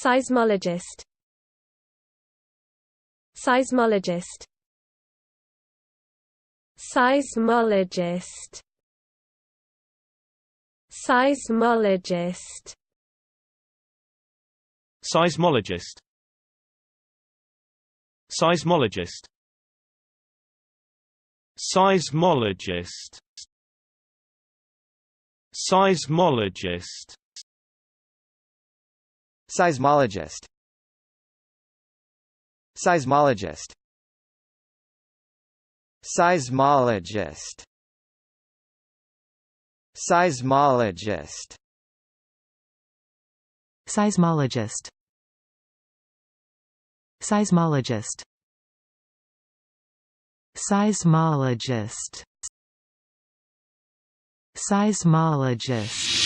Seismologist. Seismologist. Seismologist. Seismologist. Seismologist. Seismologist. Seismologist. Seismologist. Seismologist. Seismologist. Seismologist. Seismologist. Seismologist. Seismologist. Seismologist. Seismologist.